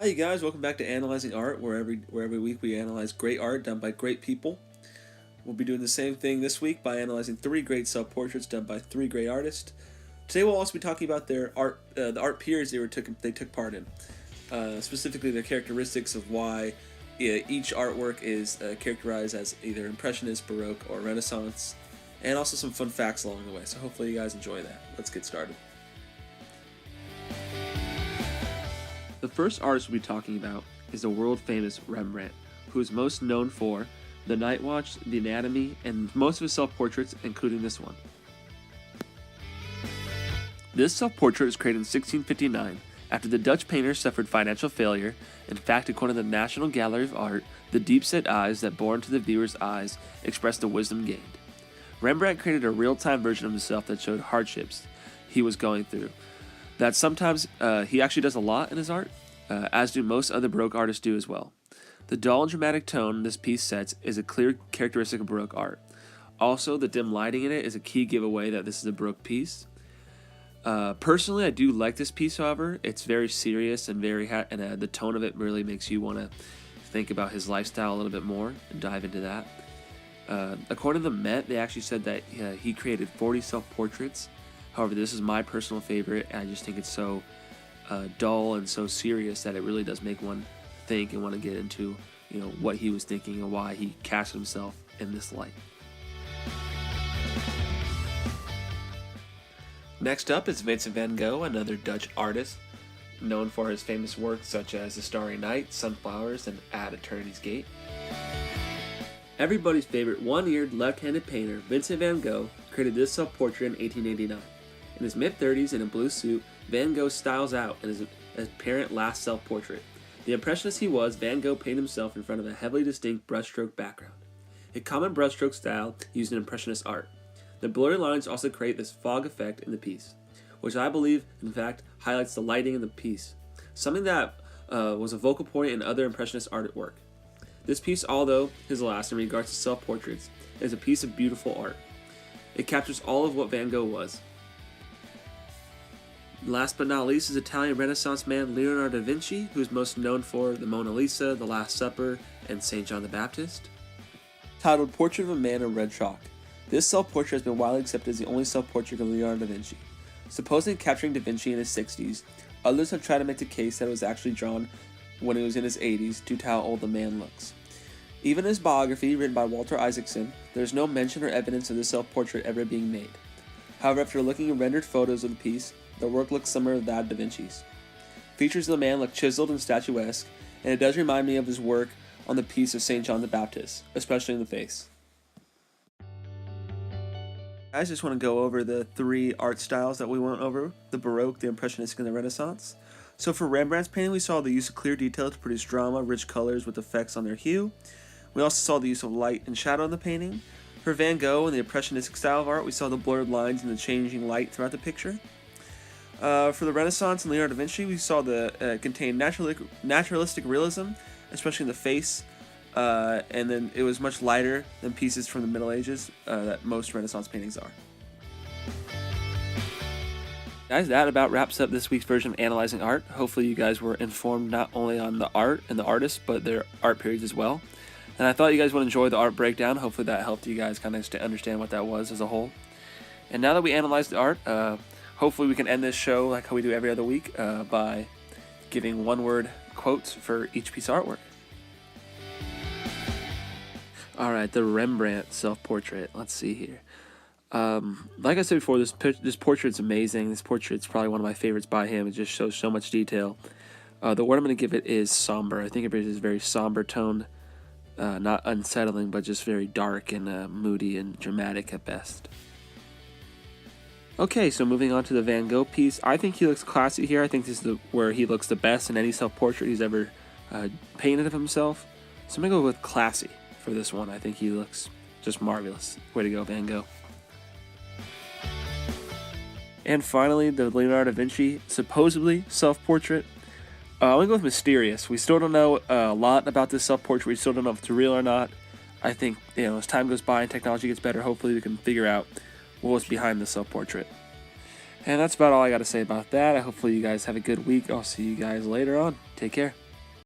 Hi, you guys. Welcome back to Analyzing Art, where every week we analyze great art done by great people. We'll be doing the same thing this week by analyzing 3 great self-portraits done by 3 great artists. Today we'll also be talking about their art, the art periods they took part in, specifically their characteristics of why each artwork is characterized as either Impressionist, Baroque, or Renaissance, and also some fun facts along the way. So hopefully you guys enjoy that. Let's get started. The first artist we'll be talking about is the world-famous Rembrandt, who is most known for The Night Watch, The Anatomy, and most of his self-portraits, including this one. This self-portrait was created in 1659 after the Dutch painter suffered financial failure. In fact, according to the National Gallery of Art, the deep-set eyes that bore into the viewer's eyes expressed the wisdom gained. Rembrandt created a real-time version of himself that showed hardships he was going through. That sometimes he actually does a lot in his art, as do most other Baroque artists do as well. The dull and dramatic tone this piece sets is a clear characteristic of Baroque art. Also, the dim lighting in it is a key giveaway that this is a Baroque piece. Personally, I do like this piece, however. It's very serious and the tone of it really makes you want to think about his lifestyle a little bit more and dive into that. According to the Met, they actually said that he created 40 self-portraits. However, this is my personal favorite, and I just think it's so dull and so serious that it really does make one think and want to get into, what he was thinking and why he cast himself in this light. Next up is Vincent van Gogh, another Dutch artist known for his famous works such as The Starry Night, Sunflowers, and At Eternity's Gate. Everybody's favorite one-eared left-handed painter, Vincent van Gogh, created this self-portrait in 1889. In his mid-30s, in a blue suit, Van Gogh styles out in his apparent last self-portrait. The impressionist he was, Van Gogh painted himself in front of a heavily distinct brushstroke background, a common brushstroke style used in impressionist art. The blurry lines also create this fog effect in the piece, which I believe, in fact, highlights the lighting in the piece, something that was a vocal point in other impressionist artwork. This piece, although his last in regards to self-portraits, is a piece of beautiful art. It captures all of what Van Gogh was. Last but not least is Italian Renaissance man Leonardo da Vinci, who is most known for the Mona Lisa, the Last Supper, and St. John the Baptist. Titled Portrait of a Man in Red Chalk, this self-portrait has been widely accepted as the only self-portrait of Leonardo da Vinci. Supposedly capturing da Vinci in his 60s, others have tried to make the case that it was actually drawn when he was in his 80s due to how old the man looks. Even in his biography, written by Walter Isaacson, there is no mention or evidence of this self-portrait ever being made. However, after looking at rendered photos of the piece, the work looks similar to that of Da Vinci's. Features of the man look chiseled and statuesque, and it does remind me of his work on the piece of St. John the Baptist, especially in the face. I just want to go over the 3 art styles that we went over: the Baroque, the Impressionistic, and the Renaissance. So for Rembrandt's painting, we saw the use of clear detail to produce drama, rich colors with effects on their hue. We also saw the use of light and shadow in the painting. For Van Gogh and the Impressionistic style of art, we saw the blurred lines and the changing light throughout the picture. For the Renaissance and Leonardo da Vinci, we saw the contained naturalistic realism, especially in the face, and then it was much lighter than pieces from the Middle Ages that most Renaissance paintings are. Guys, that about wraps up this week's version of Analyzing Art. Hopefully you guys were informed not only on the art and the artists, but their art periods as well. And I thought you guys would enjoy the art breakdown. Hopefully that helped you guys kind of understand what that was as a whole. And now that we analyzed the art, hopefully we can end this show like how we do every other week by giving one-word quotes for each piece of artwork. Alright, the Rembrandt self-portrait. Let's see here. Like I said before, this portrait's amazing. This portrait's probably one of my favorites by him. It just shows so much detail. The word I'm going to give it is somber. I think it is a very somber tone. Not unsettling, but just very dark and moody and dramatic at best. Okay, so moving on to the Van Gogh piece. I think he looks classy here. I think this is where he looks the best in any self-portrait he's ever painted of himself. So I'm going to go with classy for this one. I think he looks just marvelous. Way to go, Van Gogh. And finally, the Leonardo da Vinci supposedly self-portrait. I'm going to go with mysterious. We still don't know a lot about this self-portrait. We still don't know if it's real or not. I think, as time goes by and technology gets better, hopefully we can figure out what was behind the self-portrait. And that's about all I got to say about that. Hopefully you guys have a good week. I'll see you guys later on. Take care.